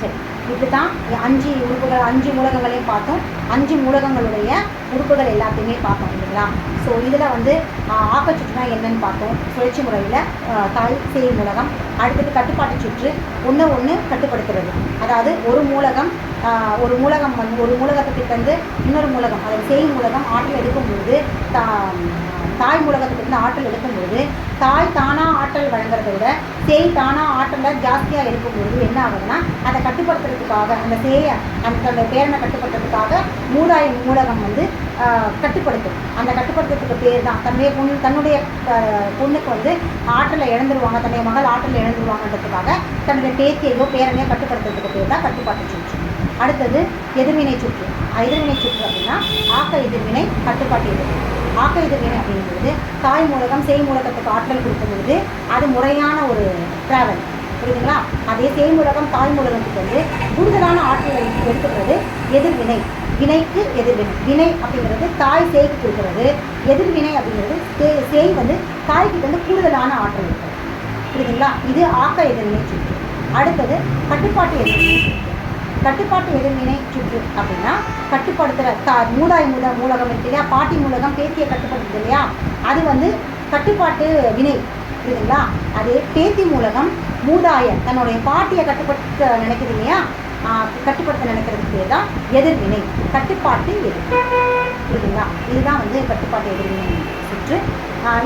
சரி, இப்படி தான் 5 உறுப்புகள் 5 மூலகங்களையும் பார்த்தோம். 5 மூலகங்களுடைய உறுப்புகள் எல்லாத்தையுமே பார்த்தோம் இல்லைங்களா? ஸோ இதில் வந்து ஆக்கச்சுற்றுனா என்னன்னு பார்த்தோம். சுழற்சி முறையில் தாய் சேய் மூலகம். அடுத்தது கட்டுப்பாட்டு சுற்று, ஒன்று கட்டுப்படுத்துறது. அதாவது ஒரு மூலகம் வந்து ஒரு மூலகத்துக்கிட்டேருந்து இன்னொரு மூலகம், அதாவது சேய் மூலகம் ஆற்றல் எடுக்கும்பொழுது தாய் மூலகத்துக்கிட்ட ஆற்றல் எடுக்கும்பொழுது தாய் தானாக ஆற்றல் வழங்குறத விட சேய் தானாக ஆற்றலை ஜாஸ்தியாக எடுக்கும்பொழுது என்ன ஆகுதுன்னா, அதை கட்டுப்படுத்துறதுக்காக அந்த பேரனை கட்டுப்படுத்துறதுக்காக மூதாய் மூலகம் வந்து கட்டுப்படுத்தும். அந்த கட்டுப்படுத்துறதுக்கு பேர் தான் தன்னுடைய பொண்ணுக்கு வந்து ஆற்றலை இழந்துருவாங்க, தன்னுடைய மகள் ஆற்றலை இழந்துருவாங்கன்றதுக்காக தன்னுடைய பேத்தியையோ பேரனையோ கட்டுப்படுத்துறதுக்கு பேர் தான் கட்டுப்பாட்டு சுற்று. அடுத்தது எதிர்வினை சுற்று. எதிர்வினை சுற்று அப்படின்னா ஆக்க எதிர்வினை, கட்டுப்பாட்டு எதிர்வினை. ஆக்க எதிர்வினை அப்படிங்கிறது தாய் மூலகம் சேய் மூலகத்துக்கு ஆற்றல் கொடுக்கும்பொழுது அது முறையான ஒரு ட்ராவல், புரியுதுங்களா? அதே சேய் மூலகம் தாய் மூலகத்துக்கு வந்து கூடுதலான ஆற்றலை எடுத்துக்கிறது எதிர்வினை. வினைக்கு எதிர்வினை. வினை அப்படிங்கிறது தாய் சேய்க்கு கொடுக்குறது, எதிர்வினை அப்படிங்கிறது சேய் வந்து தாய்கிட்ட வந்து கூடுதலான ஆற்றல் இருக்கிறது, புரியுதுங்களா? இது ஆக்க எதிர்வினை சுற்று. அடுத்தது கட்டுப்பாட்டு எதிர்வினை சுற்று. கட்டுப்பாட்டு எதிர்வினை சுற்று அப்படின்னா கட்டுப்படுத்துகிற மூதாய் மூலகம் இருக்கு இல்லையா, பாட்டி மூலகம் பேத்தியை கட்டுப்படுத்துது இல்லையா, அது வந்து கட்டுப்பாட்டு வினை, புரியுதுங்களா? அதே பேத்தி மூலகம் மூதாய தன்னுடைய பாட்டியை கட்டுப்படுத்த நினைக்குது இல்லையா, கட்டுப்படுத்த நினைக்கிறதுக்கு பேர் தான் எதிர்வினை, கட்டுப்பாட்டு எதிர்வினை, புரியுதுங்களா? இதுதான் வந்து கட்டுப்பாட்டு எதிர்வினை சுற்று.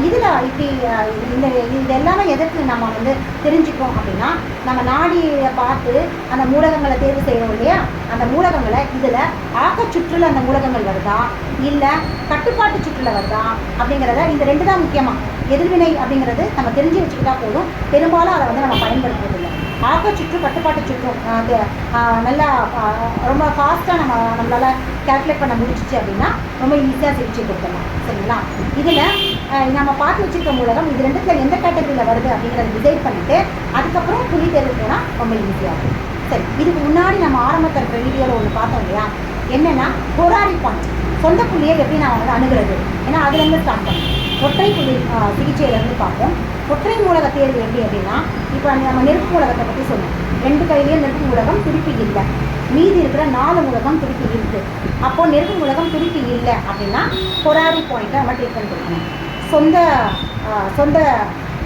இதில் இப்படி இது எல்லாமே எதற்கு நம்ம வந்து தெரிஞ்சுக்கிறோம் அப்படின்னா, நம்ம நாடியை பார்த்து அந்த மூலகங்களை தேர்வு செய்கிறோம் இல்லையா, அந்த மூலகங்களை இதில் ஆக்கச்சுற்றில் அந்த மூலகங்கள் வருதா இல்லை கட்டுப்பாட்டு சுற்றில் வருதா அப்படிங்கிறத இந்த 2 தான் முக்கியமாக. எதிர்வினை அப்படிங்கிறது நம்ம தெரிஞ்சு வச்சுக்கிட்டா போதும், பெரும்பாலும் அதை வந்து நம்ம பயன்படுத்துறதில்லை. ஆக்கச்சுற்று கட்டுப்பாட்டு சுற்றும் நல்லா ரொம்ப ஃபாஸ்ட்டாக நம்மளால் கேல்குலேட் பண்ண முடிச்சிச்சு அப்படின்னா ரொம்ப ஈஸியாக சிகிச்சை கொடுத்துடலாம், சரிங்களா? இதில் நம்ம பார்த்து வச்சுருக்க மூலகம் இது 2த்தில் எந்த கேட்டகரியில் வருது அப்படிங்கிறத டிசைட் பண்ணிவிட்டு அதுக்கப்புறம் புள்ளி தேர்வு போனால் ரொம்ப ஈஸியாகும். சரி, இதுக்கு முன்னாடி நம்ம ஆரம்பத்தில் இருக்கிற வீடியோவில் ஒன்று பார்த்தோம் இல்லையா, என்னென்னா கொராரி பாயிண்ட், சொந்த புள்ளியை எப்படி நான் வந்து அணுகிறது, ஏன்னா அதுலேருந்து ஸ்டார்ட் பண்ணோம். ஒற்றை புள்ளி சிகிச்சையிலேருந்து பார்ப்போம். ஒற்றை மூலக தேர்வு எப்படி அப்படின்னா, இப்போ நம்ம நெருப்பு மூலகத்தை பற்றி சொன்னோம். 2 கையிலையும் நெருப்பு மூலகம் துடிப்பு இல்லை, மீதி இருக்கிற 4 மூலகம் துடிப்பு இருக்குது. அப்போது நெருப்பு மூலகம் துடிப்பு இல்லை அப்படின்னா கொராரி பாயிண்ட்டை நம்ம ட்ரீட்மெண்ட் கொடுக்கணும். சொந்த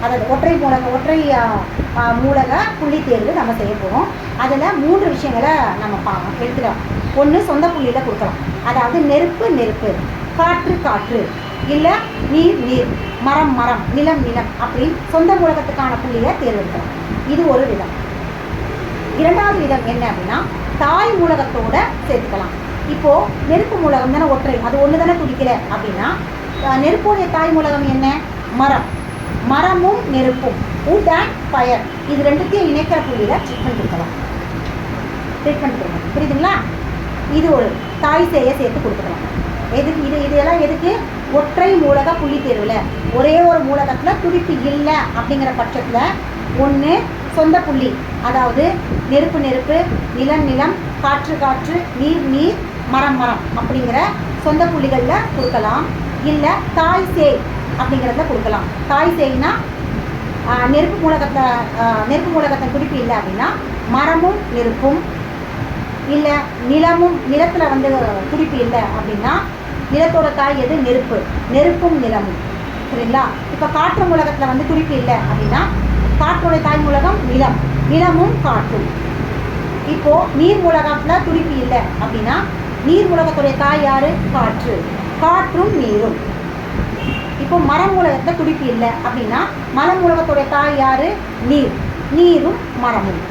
அதாவது ஒற்றை மூலக புள்ளி தேர்வு நம்ம செய்ய போகிறோம். அதில் 3 விஷயங்களை நம்ம எடுத்துக்கலாம். ஒன்று சொந்த புள்ளியில் கொடுக்கலாம், அதாவது நெருப்பு காற்று இல்லை நீர் மரம் நிலம் அப்படின்னு சொந்த மூலகத்துக்கான புள்ளியை தேர்ந்தெடுக்கலாம். இது ஒரு விதம். 2வது விதம் என்ன அப்படின்னா, தாய் மூலகத்தோட சேர்த்துக்கலாம். இப்போது நெருப்பு மூலகம் தானே ஒற்றை, அது ஒன்று தானே துடிக்கல அப்படின்னா நெருப்புடைய தாய் மூலகம் என்ன, மரமும் நெருப்பும், வுட் அண்ட் ஃபயர், இது 2த்தையும் இணைக்கிற புள்ளியில் ட்ரீட்மெண்ட் கொடுக்கலாம். புரியுதுங்களா? இது ஒரு தாய் சேயை சேர்த்து கொடுத்துக்கலாம். இதெல்லாம் எதுக்கு? ஒற்றை மூலக புள்ளி தேர்வில் ஒரே ஒரு மூலகத்தில் துடிப்பு இல்லை அப்படிங்கிற பட்சத்தில் ஒன்று சொந்த புள்ளி, அதாவது நெருப்பு நிலம் காற்று நீர் மரம் மரம் அப்படிங்கிற சொந்த புள்ளிகளில் கொடுக்கலாம். இல்லை தாய் சேய் அப்படிங்கிறத கொடுக்கலாம். தாய் சேய்னா நெருப்பு மூலகத்தை துடிப்பு இல்லை அப்படின்னா மரமும் நெருப்பும், இல்லை நிலத்தில் வந்து துடிப்பு இல்லை அப்படின்னா நிலத்தோட தாய் எது? நெருப்பும் நிலமும், சரிங்களா? இப்போ காற்று மூலகத்தில் வந்து துடிப்பு இல்லை அப்படின்னா காற்றோட தாய் மூலகம் நிலமும் காற்றும். இப்போது நீர் மூலகத்தில் துடிப்பு இல்லை அப்படின்னா நீர் மூலகத்துடைய தாய் யார்? காற்றும் நீரும். இப்போ மரம் மூலகத்தில் துடிப்பு இல்லை அப்படின்னா மரம் மூலகத்துடைய தாய் யார்? நீரும் மரமும்.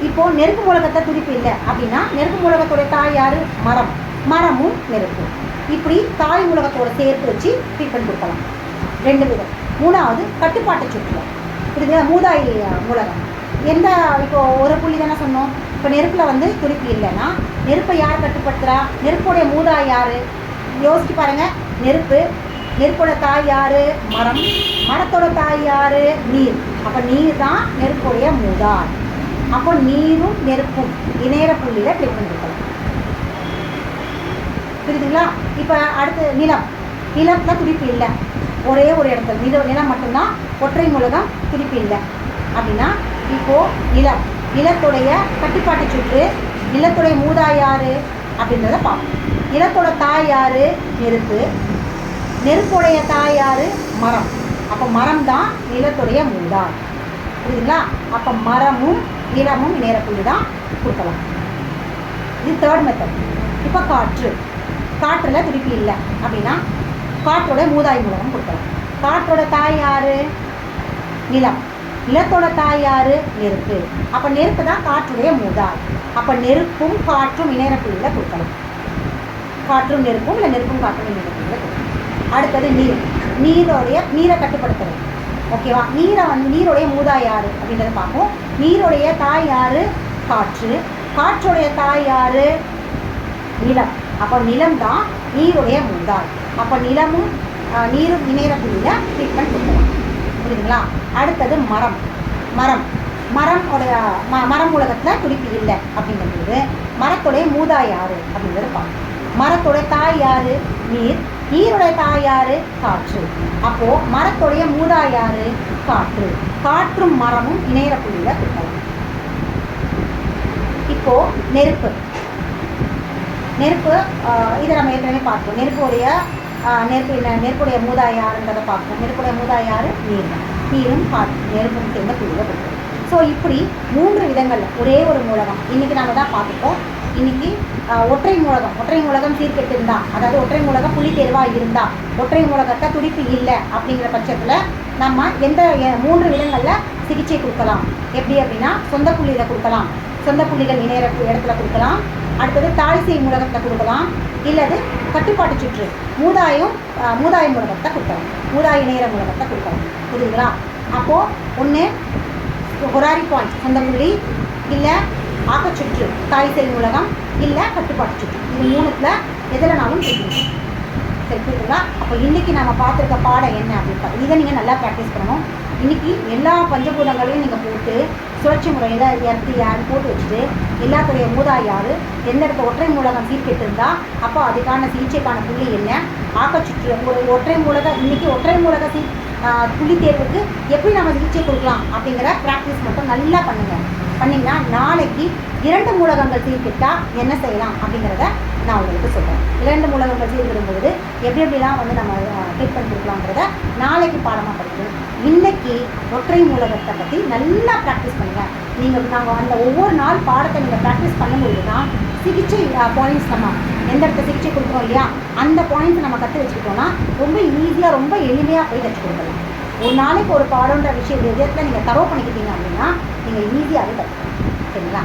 இப்போது நெருப்பு மூலகத்தை துடிப்பு இல்லை அப்படின்னா நெருப்பு மூலகத்துடைய தாய் யார்? மரமும் நெருப்பும். இப்படி தாய் மூலகத்தோட சேர்த்து வச்சு ட்ரீட்மெண்ட் கொடுக்கலாம். 2 விதம். 3வது கட்டுப்பாட்டு சுற்று. புரியுது? மூதாய் மூலகம் இப்போ ஒரு புள்ளி தானே சொன்னோம். இப்போ நெருப்பில் வந்து துடிப்பு இல்லைன்னா நெருப்பை யார் கட்டுப்படுத்துகிறா? நெருப்புடைய மூதாய் யார்? யோசிச்சு பாருங்கள். நெருப்போட தாய் யார்? மரத்தோட தாய் யார்? நீர். அப்போ நீர் தான் நெருப்புடைய மூதாய். அப்போ நீரும் நெருப்பும் இணையற புள்ளியில் ட்ரீட்மெண்ட் கொடுக்கலாம். புரியுதுங்களா? இப்போ அடுத்து நிலத்தில் துடிப்பு இல்லை, ஒரே ஒரு இடத்துல நிலம் மட்டும்தான் ஒற்றை மூலகம் துடிப்பு இல்லை அப்படின்னா இப்போது நிலத்துடைய கட்டுப்பாட்டு சுற்று, நிலத்துடைய மூதாய் யார் அப்படின்றத பார்ப்போம். நிலத்தோட தாய் யார்? நெருப்பு. நெருப்புடைய தாய் யார்? மரம். அப்போ மரம் தான் நிலத்துடைய மூதாய். புரியுதுங்களா? அப்போ மரமும் நிலமும் நேரப்புள்ளி தான் கொடுக்கலாம். இது தேர்ட் மெத்தட். இப்போ காற்று. காற்றில் துடிப்பு இல்லை அப்படின்னா காற்றோட மூதாய் மூலகம் கொடுக்கலாம். காற்றோட தாய் யார்? நிலம். நிலத்தோட தாய் யார்? நெருப்பு. அப்போ நெருப்பு தான் காற்றுடைய மூதாய். அப்போ நெருப்பும் காற்றும் இணையப்புள்ளியில் கொடுக்கலாம். காற்றும் நெருப்பும் இல்லை நெருப்பும் காற்றும் இணையப்புள்ளியில் கொடுக்கலாம். அடுத்தது நீர். நீரை கட்டுப்படுத்துறது. ஓகேவா? நீருடைய மூதாய் யார் அப்படின்றத பார்ப்போம். நீருடைய தாய் யார்? காற்று. காற்றுடைய தாய் யார்? நிலம். அப்போ நிலம் தான் நீருடைய மூதாய். அப்போ நிலமும் நீரும் இணைகிற புள்ளியில் ட்ரீட்மெண்ட் கொடுக்கலாம். புரியுதுங்களா? அடுத்தது மரம். மரம் உலகத்தில் துடிப்பு இல்லை அப்படிங்கிறது மரத்துடைய மூதாய் யார் அப்படிங்கிறது பார்க்கணும். மரத்தோட தாய் யார்? நீர். நீருடைய தாய் யார்? காற்று. அப்போது மரத்துடைய மூதாய் யார்? காற்று. காற்றும் மரமும் இணைகிற புள்ளியில் கொடுக்கலாம். இப்போது நெருப்பு. இதை நம்ம ஏற்கனவே பார்ப்போம். நெருப்புடைய மூதாய் யாருன்றதை பார்ப்போம். நெருப்புடைய மூதாய் யார்? நீர். நீரும் காற்று நெருப்பும் சேர்ந்த புள்ளியில் கொடுக்கும். ஸோ இப்படி 3 விதங்களில் ஒரே ஒரு மூலகம் இன்றைக்கி நம்ம தான் பார்த்துப்போம். இன்றைக்கி ஒற்றை மூலகம் சீர்கெட்டு இருந்தால், அதாவது ஒற்றை மூலகம் புள்ளி தேர்வாக இருந்தால், ஒற்றை மூலகத்தை துடிப்பு இல்லை அப்படிங்கிற பட்சத்தில் நம்ம எந்த 3 விதங்களில் சிகிச்சை கொடுக்கலாம். எப்படி அப்படின்னா சொந்த புள்ளியில் கொடுக்கலாம், சொந்த புள்ளிகள் இணையிற இடத்துல கொடுக்கலாம். அடுத்தது தாய்சேய் மூலகத்தில் கொடுக்கலாம். இல்லது கட்டுப்பாட்டு சுற்று மூதாய் மூலகத்தை கொடுக்கலாம், மூதாய் இணையிற மூலகத்தை கொடுக்கலாம். புரியுதுங்களா? அப்போது ஒன்று ஹொராரி பாயிண்ட் சொந்த புள்ளி, இல்லை ஆக்கச்சுற்று தாய்சேய் மூலகம், இல்லை கட்டுப்பாட்டு சுற்று. இது 3த்தில் எதுலனாலும் தெரியும். சரி, புரியுதுங்களா? அப்போ இன்றைக்கி நம்ம பார்த்துருக்க பாடம் என்ன அப்படின்னு இதை நீங்கள் நல்லா ப்ராக்டிஸ் பண்ணணும். இன்றைக்கி எல்லா பஞ்சபூதங்களையும் நீங்கள் போட்டு சுழற்சி முறையில் யாருன்னு போட்டு வச்சுட்டு எல்லாத்துடைய மூதாய் யார், எந்த இடத்துல ஒற்றை மூலகம் சீர்கெட்டு இருந்தால் அப்போ அதுக்கான சிகிச்சைக்கான புள்ளி என்ன, ஆக்கச்சுற்று ஒரு ஒற்றை மூலக இன்றைக்கி ஒற்றை மூலக புள்ளி தேர்வுக்கு எப்படி நம்ம சிகிச்சை கொடுக்கலாம் அப்படிங்கிற ப்ராக்டிஸ் மட்டும் நல்லா பண்ணிங்கன்னா நாளைக்கு 2 மூலகங்கள் சீர்கெட்டால் என்ன செய்யலாம் அப்படிங்கிறத நான் உங்களுக்கு சொல்கிறேன். 2 மூலகங்கள் சீர்கெடும்போது எப்படிலாம் நம்ம ட்ரீட்மெண்ட் கொடுக்கலாங்கிறத நாளைக்கு பாடமாக படிக்கணும். இன்றைக்கி ஒற்றை மூலகத்தை பற்றி நல்லா ப்ராக்டிஸ் பண்ணுங்கள். நாங்கள் அந்த ஒவ்வொரு நாள் பாடத்தை நீங்கள் ப்ராக்டிஸ் பண்ணும்போது தான் சிகிச்சை பாயிண்ட்ஸ் நம்ம எந்த இடத்துல சிகிச்சை கொடுக்குறோம் இல்லையா, அந்த பாயிண்ட்ஸ் நம்ம கற்று வச்சுக்கிட்டோன்னா ரொம்ப ஈஸியாக ரொம்ப எளிமையாக போய் கற்றுக் கொடுக்கலாம். ஒரு நாளைக்கு ஒரு பாடம்ன்ற விஷயத்தில் நீங்கள் தரவு பண்ணிக்கிட்டீங்க அப்படின்னா நீங்கள் ஈஸியாகவே கற்றுக்கலாம். சரிங்களா?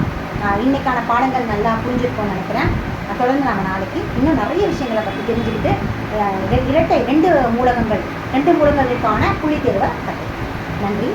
இன்றைக்கான பாடங்கள் நல்லா புரிஞ்சிருக்கோன்னு நினைக்கிறேன். தொடர்ந்து நம்ம நாளைக்கு இன்னும் நிறைய விஷயங்களை பற்றி தெரிஞ்சுக்கிட்டு 2 மூலகங்களுக்கான புள்ளி தேர்வை கற்றுக்கலாம். நன்றி.